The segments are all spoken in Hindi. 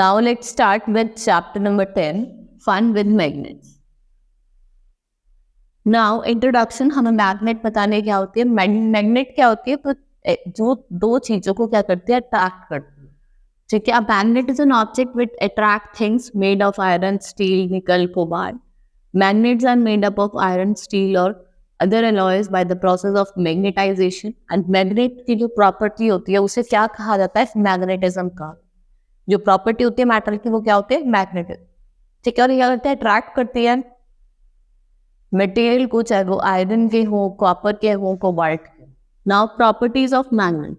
Now let's start with chapter number 10, fun with magnets. Now introduction, हमें मैग्नेट बताने क्या होती है, मैग्नेट क्या होती है, तो जो दो चीजों को क्या करती है, अट्रैक्ट करती है. ठीक है. A magnet is an object which attract things made of iron, steel, nickel, cobalt. Magnets are made up of iron, steel or other alloys by the process of magnetization. And magnet की जो प्रॉपर्टी होती है उसे क्या कहा जाता है, मैग्नेटिज्म का. जो प्रॉपर्टी होती है मैटर की वो क्या होती है, मैग्नेटिज्म. ठीक है. और ये क्या करते हैं, अट्रैक्ट करती है मटेरियल को, चाहे वो आयरन के हो, कॉपर के हो, कोबाल्ट के. Now properties of magnet.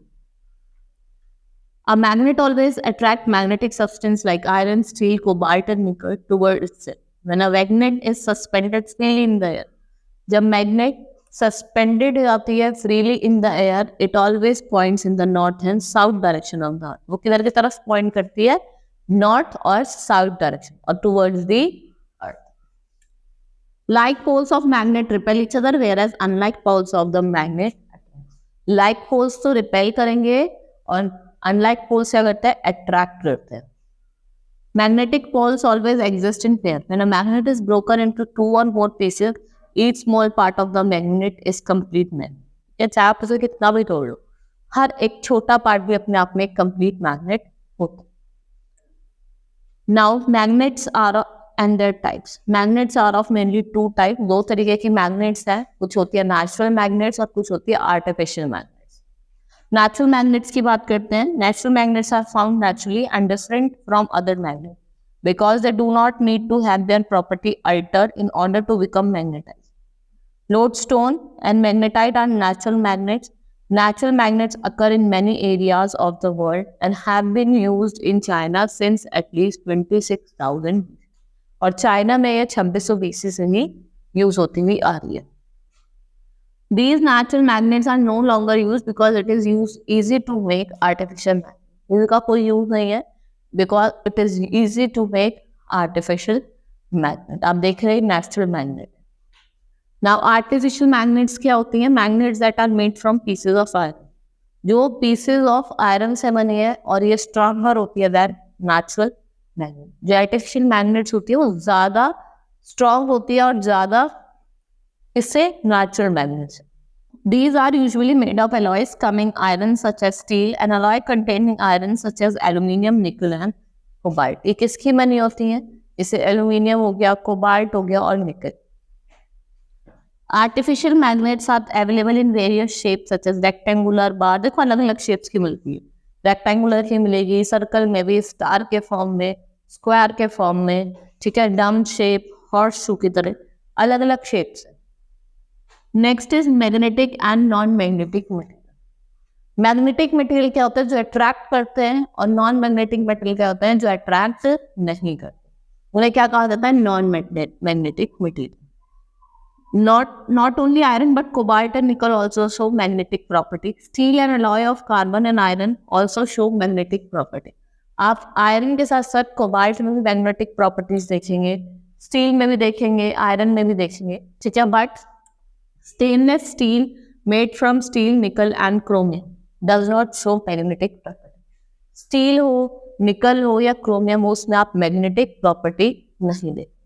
A magnet always attracts magnetic substance like iron, steel, cobalt and nickel towards itself. When a magnet is suspended freely in the air, जब magnet suspended जाती है freely in the air, it always points in the north and south direction of the earth. वो किधर की तरफ point करती है, north और south direction और towards the earth. Like poles of magnet repel each other, whereas unlike poles of the magnet, like poles तो repel करेंगे और अनलाइक पोल्स क्या करते हैं, अट्रैक्ट करते हैं. Magnetic poles always exist in pair. When a magnet is broken into 2 or more pieces, each small part of the magnet is complete magnet. या चाहे आप उसे कितना भी तोड़ लो, हर एक छोटा पार्ट भी अपने आप में एक कंप्लीट मैग्नेट होता है. Now magnets are and their types. Magnets are of mainly 2 type. 2 तरीके की मैग्नेट्स हैं. कुछ होती है नेचुरल मैग्नेट्स और कुछ होती है आर्टिफिशियल मैग्नेट्स. नेचुरल मैग्नेट्स की बात करते हैं. Natural magnets are found naturally and different from other magnet because they do not need to have their property altered in order to become magnetised. Lodestone and magnetite are natural magnets. Natural magnets occur in many areas of the world and have been used in China since at least 26,000. और चाइना में ये 2600 BC से ही यूज होती हुई आ रही है. These natural magnets are no longer used because it is easy to make artificial magnets. इनका कोई यूज नहीं है because it is easy to make artificial magnet. आप देख रहे हैं natural magnet. Now artificial magnets क्या होती हैं? Magnets that are made from pieces of iron. जो pieces of iron से बनी है और ये stronger होती है than natural magnet. जो artificial magnets होती है वो ज़्यादा strong होती है और ज़्यादा इससे natural magnets. These are usually made of alloys coming iron such as steel and alloy containing iron such as aluminium, nickel and cobalt. ये किसकी बनी होती हैं? इसे aluminium हो गया, cobalt हो गया और nickel. Artificial magnets are available in various shapes such as rectangular bar. देखो अलग अलग shapes की मिलती है. Rectangular की मिलेगी, circle में भी, star के form में, square के form में, ठीक है, dome shape, horseshoe की तरह अलग अलग shapes है. Next is magnetic and non-magnetic material. Magnetic material क्या होता है, जो attract करते हैं, और non-magnetic material क्या होते हैं, जो attract नहीं करते. उन्हें क्या कहा जाता है, non-magnetic material. Not only iron but cobalt and nickel also show magnetic property. Steel and alloy of carbon and iron also show magnetic property. आप आयरन के साथ साथ कोबाल्ट में भी मैग्नेटिक प्रॉपर्टीज देखेंगे, स्टील में भी देखेंगे, आयरन में भी देखेंगे. ठीक है. But stainless steel made from steel, निकल and chromium does not show magnetic property. Steel हो, निकल हो या क्रोमियम हो, उसमें आप मैग्नेटिक प्रॉपर्टी नहीं देखते.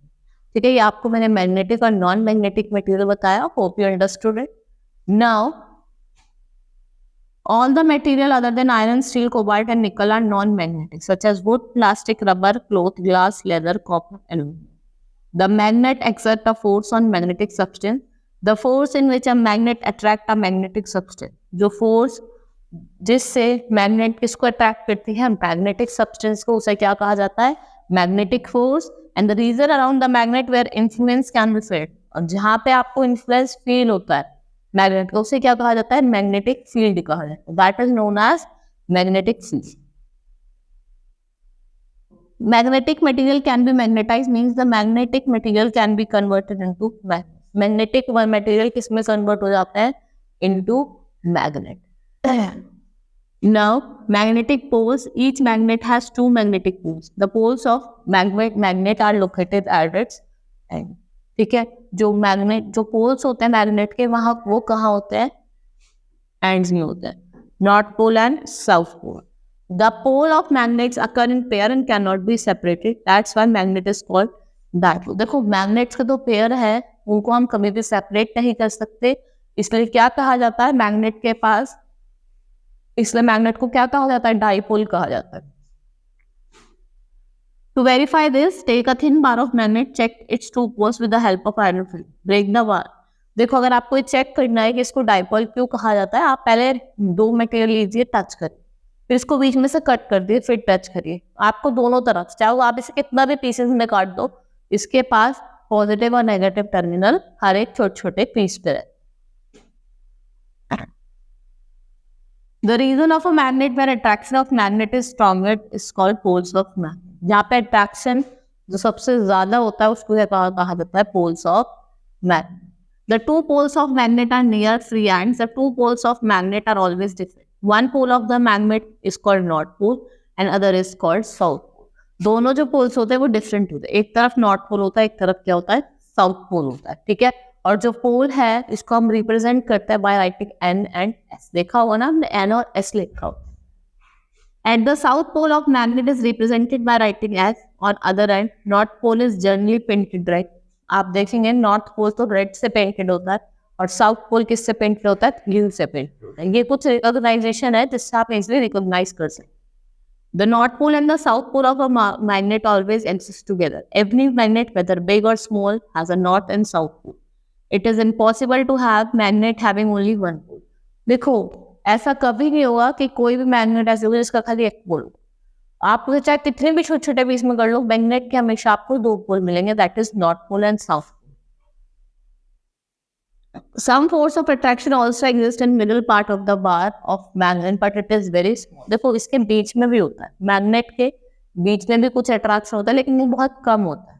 ठीक है. ये आपको मैंने मैग्नेटिक और नॉन मैग्नेटिक मटेरियल बताया. Hope you understood it. Now all the material other than iron, steel, cobalt and nickel are non-magnetic such as wood, plastic, rubber, cloth, glass, leather, copper, aluminum. The magnet exerts a force on magnetic substance. The force in which a magnet attracts a magnetic substance. जो force जिससे मैग्नेट किसको अट्रैक्ट करती है, मैग्नेटिक सब्सटेंस को, उसे क्या कहा जाता है, magnetic force. And the region around the magnet where influence can be felt. और जहाँ पे आपको इन्फ्लुएंस फील होता है मैग्नेट को, उसे क्या कहा जाता है, मैग्नेटिक फील्ड कहा जाता है. That is known as magnetic field. Magnetic material can be magnetised means the magnetic material can be converted into magnet. Magnetic material किसमें कन्वर्ट हो जाता है, into magnet. Now magnetic poles, each magnet has 2 magnetic poles. The poles of magnet are located at its end. ठीक है. जो मैग्नेट, जो पोल्स होते हैं मैग्नेट के, वहाँ वो कहाँ होते हैं, एंड्स में होते हैं. North pole and south pole. The pole of magnets occur in pair and cannot be separated. That's why magnet is called dipole. देखो मैग्नेट्स का तो पेयर है, उनको हम कभी भी सेपरेट नहीं कर सकते, इसलिए क्या कहा जाता है मैग्नेट के पास, इसलिए मैग्नेट को क्या कहा जाता है, डाइपोल कहा जाता है. To verify this, take a thin bar of magnet, check its two poles with the help of iron film. Break the bar. देखो अगर आपको चेक करना है कि इसको डाइपोल क्यों कहा जाता है, आप पहले दो मटेरियल लीजिए, टच करिए, फिर इसको बीच में से कट कर दिए, फिर टच करिए. आपको दोनों तरफ, चाहे आप इसे कितना भी पीसेस में काट दो, इसके पास पॉजिटिव और नेगेटिव टर्मिनल हर एक छोटे छोटे पीस पे है. The region of a magnet where attraction of magnet is stronger is called poles of magnet. जहाँ पे attraction जो सबसे ज्यादा होता है उसको कहा जाता है poles of magnet. The two poles of magnet are near free ends. The two poles of magnet are always different. One pole of the magnet is called north pole and other is called south pole. दोनों जो poles होते हैं वो different होते हैं. एक तरफ north pole होता है, एक तरफ क्या होता है, south pole होता है. ठीक है. और जो पोल है इसको हम रिप्रेजेंट करते हैं by writing N and S. देखा होगा ना हमने एन और एस लिखा हो. At the south pole of magnet is represented by writing S. On other end north pole is generally painted red. आप देखेंगे नॉर्थ पोल तो रेड से पेंटेड होता है और साउथ पोल किससे पेंटेड होता है, ग्रीन से पेंटेड होता है. ये कुछ रिकॉग्नाइजेशन है जिससे आप इजिली रिकॉग्नाइज कर सकते. The north pole and the south pole of a magnet always exist together. Every magnet, whether big or small, has a north and south pole. It is impossible to have magnet having only one pole. देखो ऐसा कभी नहीं होगा कि कोई भी मैग्नेट ऐसे होगा जिसका खाली एक पोल हो. आप उसे चाहे कितने भी छोटे छोटे पीस में कर लो, मैग्नेट के हमेशा आपको दो पोल मिलेंगे. That is north pole and south pole. Some force of attraction also exists in middle part of the bar of magnet, but it is very small. देखो इसके बीच में भी होता है, मैग्नेट के बीच में भी कुछ अट्रैक्शन होता है लेकिन वो बहुत कम होता है.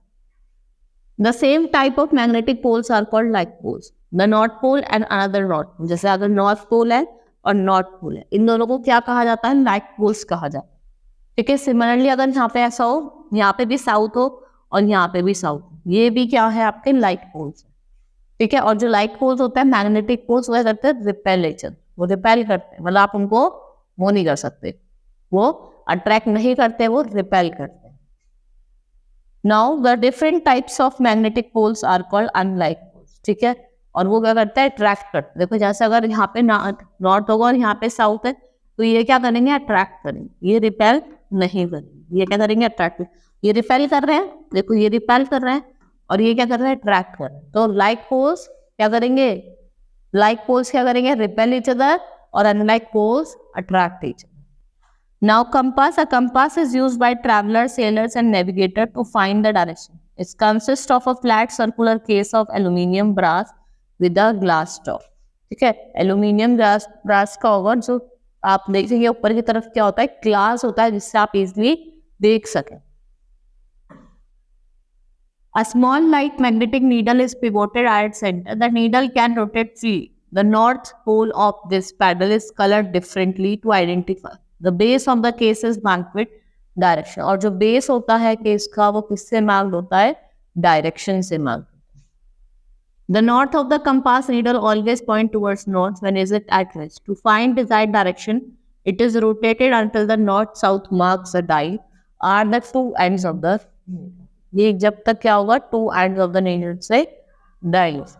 The same type of magnetic poles are called like poles. The north pole and another north pole. जैसे अगर north pole है और north pole है, इन दोनों को क्या कहा जाता है, like poles कहा जाता है. ठीक है. सिमिलरली अगर यहाँ पे ऐसा हो, यहाँ पे भी साउथ हो और यहाँ पे भी साउथ, ये भी क्या है आपके like poles. ठीक है. और जो लाइक पोल्स होते हैं मैग्नेटिक पोल्स वो करते हैं रिपेलेशन. वो रिपेल करते हैं, मतलब आप उनको वो नहीं कर सकते, वो अट्रैक्ट नहीं करते, वो रिपेल करते हैं. Now the different types of magnetic poles are called unlike poles. ठीक है. और वो क्या करता है, अट्रैक्ट करते हैं. देखो जैसे अगर यहाँ पे नॉर्थ होगा और यहाँ पे साउथ है तो ये क्या करेंगे, अट्रैक्ट करेंगे. ये रिपेल नहीं करेंगे. ये क्या करेंगे, अट्रैक्ट. ये रिपेल कर रहे हैं, देखो ये रिपेल कर रहे हैं और ये क्या कर रहे हैं, अट्रैक्ट कर रहे हैं. तो लाइक पोल्स क्या करेंगे, लाइक पोल्स क्या करेंगे, रिपेल ईच अदर, और unlike poles attract each other. Now compass. A compass is used by travellers, sailors and navigator to find the direction. It consist of a flat circular case of aluminium brass with a glass top. ठीक है. एल्यूमिनियम ब्रास का होगा, जो आप देखेंगे ऊपर की तरफ क्या होता है, ग्लास होता है जिससे आप इजिली देख सकें. A small light magnetic needle is pivoted at its center. The needle can rotate freely. The north pole of this paddle is colored differently to identify. The base of the case is marked with direction. और जो base होता है केस का वो किससे marked होता है, direction से marked. The north of the compass needle always point towards north when is it at rest. To find desired direction, it is rotated until the north-south marks a dial are the two ends of the needle. ये जब तक क्या होगा, two ends of the needle से dials.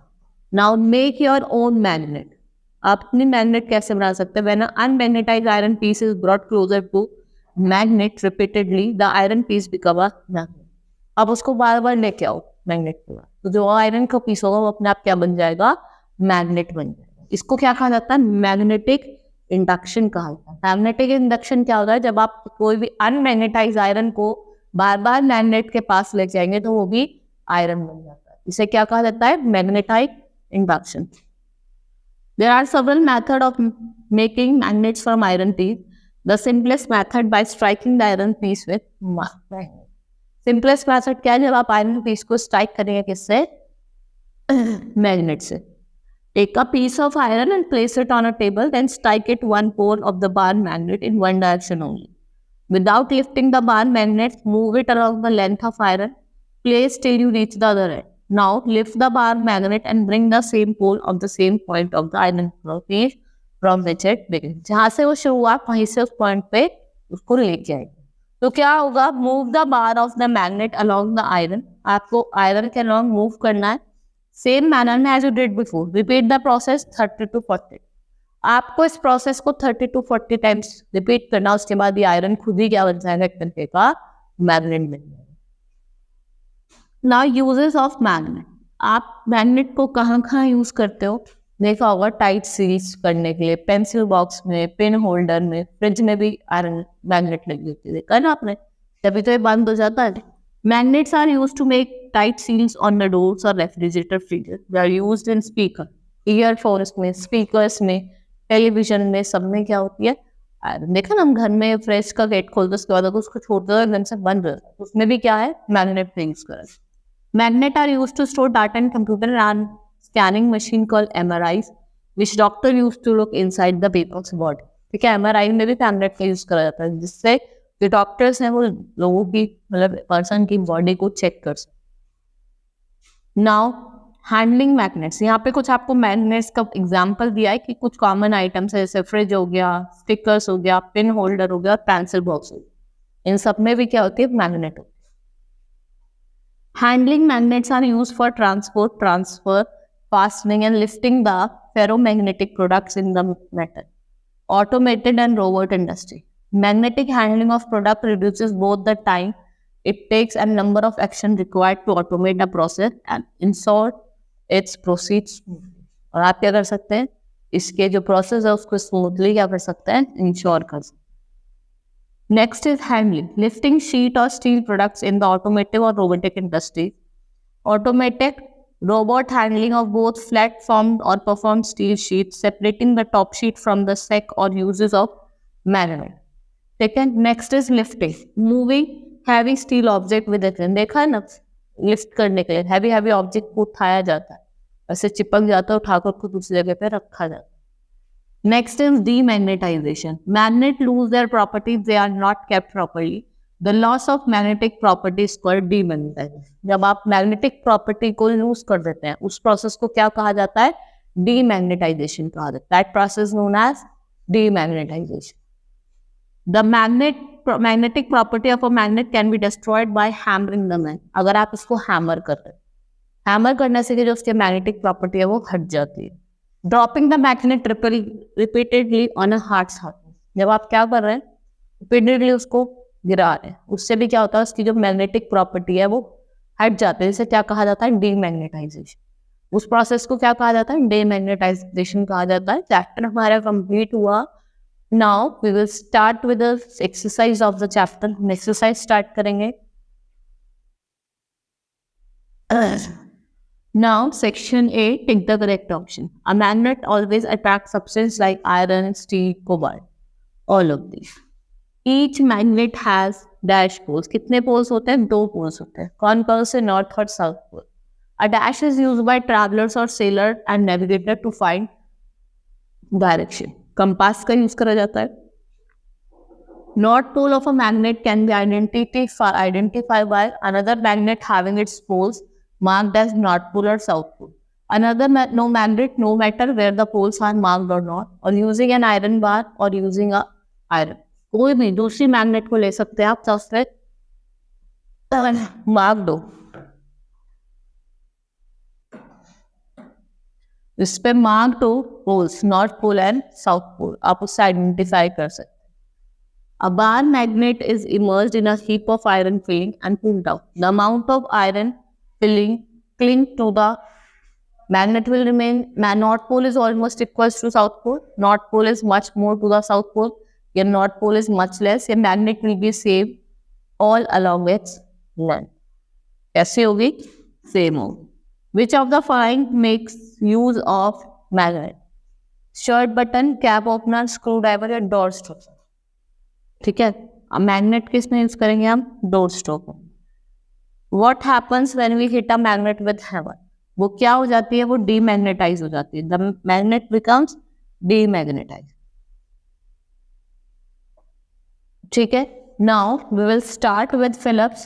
Now make your own magnet. आप अपनी मैग्नेट कैसे बना सकते हैं. When unmagnetized iron piece is brought closer to magnet repeatedly, the iron piece become a magnet. अब उसको बार बार लेके आओ मैग्नेट के बाद, तो जो आयरन का पीस होगा वो अपने आप क्या बन जाएगा, मैग्नेट बन जाएगा. इसको क्या कहा जाता है, मैग्नेटिक इंडक्शन कहा जाता है. मैग्नेटिक इंडक्शन क्या होता है, जब आप कोई भी अनमैग्नेटाइज्ड आयरन को बार बार मैग्नेट के पास ले जाएंगे तो वो भी आयरन बन जाता है. इसे क्या कहा जाता है, magnetic induction. There are several method of making magnets from iron piece. The simplest method by striking the iron piece with magnet. Simplest method क्या है, जब आप आयरन पीस को स्ट्राइक करेंगे किससे, मैग्नेट से. Take a piece of iron and place it on a table, then strike it one pole of the bar magnet in one direction only. Without lifting the bar magnet, move it along the length of iron. Place till you reach the other end. Now lift the bar magnet and bring the same pole of the same point of the iron piece from which it begins. जहाँ से वो शुरू हुआ वहीं से उस पॉइंट पे उसको लेके आएगी। तो क्या होगा, move the bar of the magnet along the iron, आपको आयरन के अलोंग मूव करना है सेम मैनर में as you did before. Repeat the process 30 to 40। आपको इस प्रोसेस को 30 to 40 टाइम्स रिपीट करना, उसके बाद ये आयरन खुद ही क्या बन जाएगा, एक तरीके का मैग्नेट बन जाएगा। नाउ यूजेस ऑफ मैग्नेट, आप मैग्नेट को कहाँ कहाँ यूज करते हो, देखा होगा टाइट सील्स करने के लिए, पेंसिल बॉक्स में, पेन होल्डर में, फ्रिज में भी आयरन मैग्नेट लगी होती है, देखा ना आपने, तभी तो ये बंद हो जाता है। Magnets are used to make tight seals on the doors और refrigerator freezer. They are used in speaker, earphones में, स्पीकर्स में, टेलीविजन में, सब में क्या होती है आयरन। देखा ना, हम घर में फ्रिज का गेट खोलते उसके बाद उसको छोड़ते हो एकदम से बंद रहता है, उसमें भी क्या है, मैग्नेट यूज करा। Magnet are used to store data in computer and scanning machine called MRIs, which doctor used to look inside the people's body. ठीक है, MRI में भी मैग्नेट का यूज करा जाता है, जिससे जो डॉक्टर्स हैं वो लोगों की, मतलब पर्सन की बॉडी को चेक कर सकते। नाउ हैंडलिंग मैग्नेट्स, यहाँ पे कुछ आपको मैग्नेट्स का एग्जांपल दिया है कि कुछ कॉमन आइटम्स है, जैसे फ्रिज हो गया, स्टिकर्स हो गया, पिन होल्डर हो गया, पेंसिल बॉक्स हो गया, इन सब में भी क्या होती है, मैग्नेट होती है। Handling magnets are used for transport, transfer, fastening and lifting the ferromagnetic products in the metal. Automated and robot industry. Magnetic handling of product reduces both the time it takes and number of action required to automate the process and ensure its proceeds smoothly. और आप क्या कर सकते हैं, इसके जो प्रोसेस है उसको स्मूथली क्या कर सकते हैं, इंश्योर कर सकते हैं। Next is handling, lifting sheet or steel products in the automotive or robotic industry. Automatic robot handling of both flat formed or performed steel sheets, separating the top sheet from the sack or uses of magnet. Second, next is lifting, moving heavy steel object with a crane. देखा है ना, लिफ्ट करने के लिए हैवी ऑब्जेक्ट को उठाया जाता है, ऐसे चिपक जाता है, उठाकर उसको दूसरी जगह पे रखा जाता है। Next is demagnetization. Magnets lose their properties, they are not kept properly. The loss of magnetic property is called demagnetization. जब आप magnetic property को lose कर देते हैं, उस process को क्या कहा जाता है, demagnetization कहा जाता है। That process known as demagnetization. The magnetic property of a magnet can be destroyed by hammering the magnet. अगर आप इसको hammer कर रहे हैं, hammer करने से जो उसकी magnetic property है वो हट जाती है। Dropping the magnet repeatedly on a hard surface, जब आप क्या कर रहे हैं, रिपीटेडली उसको गिरा रहे हैं, उससे भी क्या होता है, उसकी जो मैग्नेटिक प्रॉपर्टी है वो हट जाती है, जिसे क्या कहा जाता है, डीमैग्नेटाइजेशन। उस प्रोसेस को क्या कहा जाता है, डीमैग्नेटाइजेशन कहा जाता है। चैप्टर हमारा कंप्लीट हुआ। Now we will start with the exercise of the chapter. हम एक्सरसाइज स्टार्ट करेंगे। Now, section A, take the correct option. A magnet always attracts substances like iron, steel, cobalt. All of these. Each magnet has dash poles. कितने poles होते हैं? 2 poles होते हैं। कौन कौन से? North और South pole. A dash is used by travelers or sailors and navigators to find direction. Compass का use करा जाता है। North pole of a magnet can be identified by another magnet having its poles marked as North Pole or South Pole. Another magnet, no matter where the poles are marked or not, or using an iron bar or using a iron. कोई भी दूसरी मैग्नेट को ले सकते हैं आप, सबसे मार्क दो, इस पे मार्क दो poles, north pole and south pole, आप उससे आइडेंटिफाई कर सकते हैं। A bar magnet is immersed in a heap of iron filling and pulled out. The amount of iron filling cling to the magnet will remain. North pole is almost equals to South pole. North pole is much more to the South pole. Your North pole is much less. Your magnet will be same all along its length. कैसे होगी? Same होगी. Which of the following makes use of magnet? Shirt button, cap opener, screwdriver या door stopper. ठीक है, अब मैग्नेट किस में यूज करेंगे हम? Door stop. What happens when we hit a magnet with hammer? वो क्या हो जाती है? वो डीमैग्नेटाइज हो जाती है। The magnet becomes demagnetized. ठीक है, now we will start with Phillips.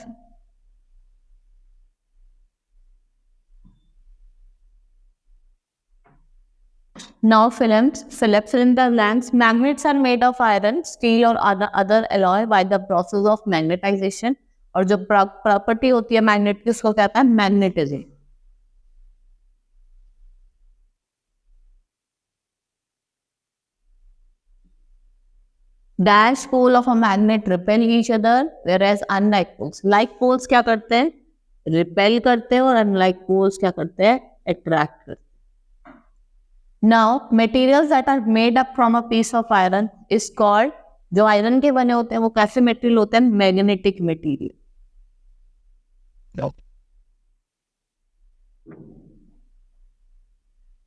Now films, fill in the blanks. Magnets are made of iron, steel or other alloy by the process of magnetization. और जो प्रॉपर्टी होती है मैग्नेट की उसको कहता है magnetism. Dash pole of a magnet repel each other, whereas unlike poles. Like poles क्या करते हैं? Repel करते हैं, और unlike poles क्या करते हैं? Attract करते हैं. Now, materials that are made up from a piece of iron is called, जो आयरन के बने होते हैं वो कैसे मटेरियल होते हैं? Magnetic material.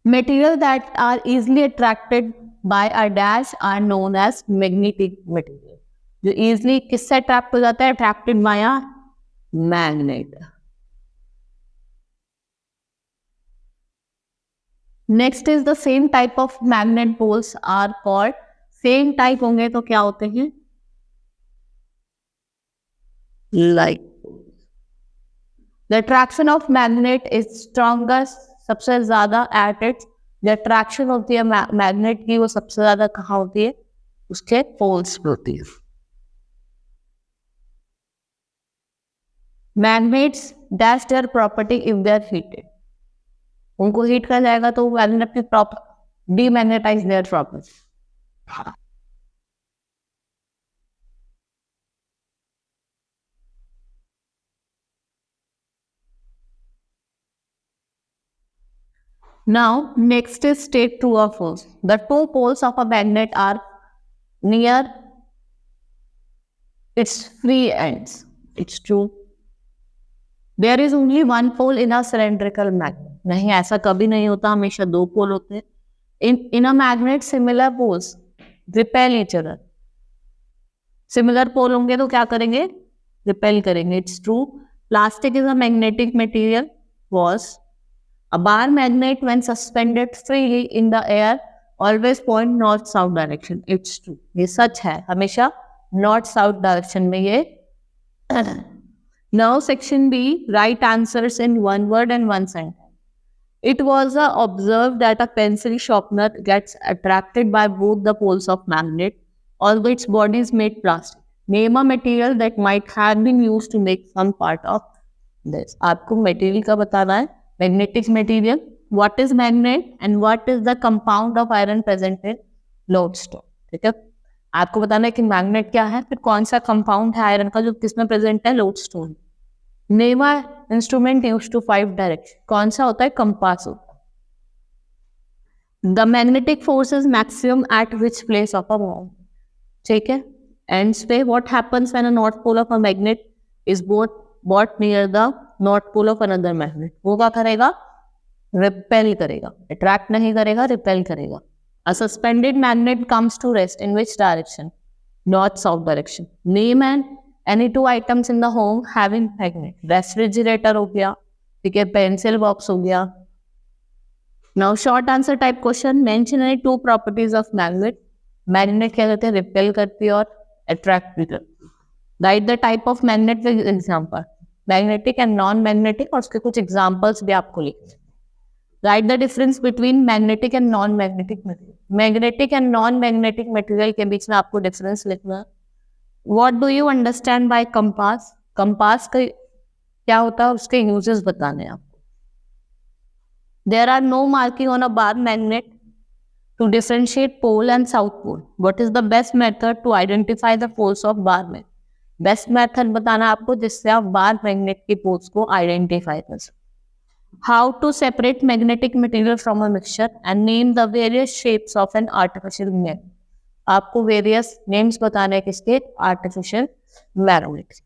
Material that are easily attracted by a dash are known as magnetic material. जो easily किससे attract हो जाता है? Attracted by a magnet. Next is the same type of magnet poles are called. Same type होंगे तो क्या होते हैं? Like poles. The attraction of magnet is strongest, सबसे ज्यादा at its. The attraction होती है मैग्नेट की, वो सबसे ज्यादा कहाँ होती है? उसके पोल्स पे होती है. Magnets dash their property if they are heated. उनको हीट कर जाएगा तो मैग्नेट अपनी proper demagnetise their property. Now, next is state true or false. The two poles of a magnet are near its free ends. It's true. There is only one pole in a cylindrical magnet. नहीं, ऐसा कभी नहीं होता, हमेशा दो पोल होते हैं. In a magnet, similar poles repel each other. Similar pole होंगे तो क्या करेंगे? Repel करेंगे. It's true. Plastic is a magnetic material. False. A bar magnet, when suspended freely in the air, always point north-south direction. It's true. ये सच है, हमेशा north-south direction में ये. Now section B, write answers in one word and one sentence. It was observed that a pencil sharpener gets attracted by both the poles of magnet, although its body is made plastic. Name a material that might have been used to make some part of this. आपको material का बताना है. Magnetic material. What is magnet and what is the compound of iron present in lodestone? ठीक है, आपको बताना है कि मैग्नेट क्या है, फिर कौन सा कंपाउंड है आयरन का जो किसमें प्रेजेंट है? Lodestone. Name a instrument used to find direction. कौन सा होता है? कंपास होता है. The magnetic force is maximum at which place of a mount. ठीक है, एंड्स पे what happens when a north pole of a magnet is brought near the north pole of another magnet. वो क्या करेगा? रिपेल करेगा. अट्रैक्ट नहीं करेगा, रिपेल करेगा. A suspended magnet comes to rest in which direction? North-south direction. Name any two items in the home having magnet. Refrigerator हो गया, ठीक है, pencil box हो गया. Now short answer type question. Mention any two properties of magnet. Magnet क्या करते हैं? रिपेल करती है और अट्रैक्ट भी करती है. Write the type of magnet with example. Magnetic and non-magnetic, और उसके कुछ examples भी आपको लिखने. Write the difference between magnetic and non-magnetic material. Magnetic and non-magnetic material के बीच में आपको difference लिखना. What do you understand by compass? Compass का क्या होता है, उसके uses बताने आपको. There are no marking on a bar magnet to differentiate pole and south pole. What is the best method to identify the poles of bar magnet? Best method बताना आपको जिससे आप बार मैग्नेट की पोल्स को आइडेंटिफाई कर सकते. How to separate magnetic material from a mixture and name the various shapes of an artificial magnet. आपको वेरियस नेम्स बताने हैं किसके? Artificial magnet.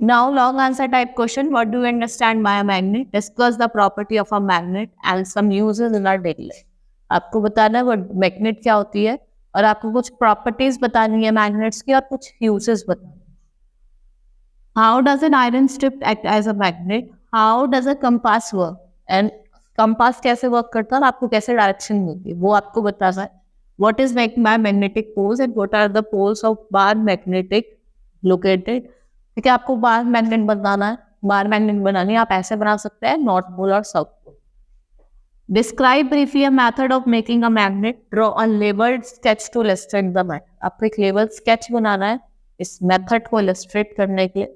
Now long answer type question. What do you understand by a magnet? Discuss the property of a magnet and some uses in our daily life. आपको बताना है वो मैग्नेट क्या होती है और आपको कुछ प्रॉपर्टीज बतानी है मैग्नेट्स की और कुछ यूजेस बतानी. How does an iron strip act as a magnet? How does a compass work? And compass कैसे वर्क करता है और आपको कैसे डायरेक्शन मिलती है वो आपको बताना है. What is make by magnetic poles and what are the poles of bar magnetic located. ठीक है, आपको बार मैग्नेट बनाना है. बार मैग्नेट बनानी है, आप ऐसे बना सकते हैं, नॉर्थ पोल और south pole. Describe briefly a method of making a magnet, draw a labelled sketch to illustrate the matter. आपको एक लेबल स्केच बनाना है इस मेथड को इलस्ट्रेट करने के लिए,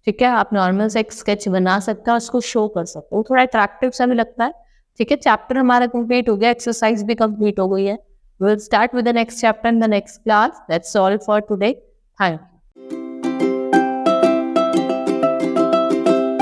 ठीक है। आप नॉर्मल से एक स्केच बना सकते हैं, उसको शो कर सकते हो, थोड़ा अट्रैक्टिव सा भी लगता है, ठीक है। चैप्टर हमारा कंप्लीट हो गया, एक्सरसाइज भी कंप्लीट हो गई है। We'll start with the next chapter in the next class. That's all for today. Thank you.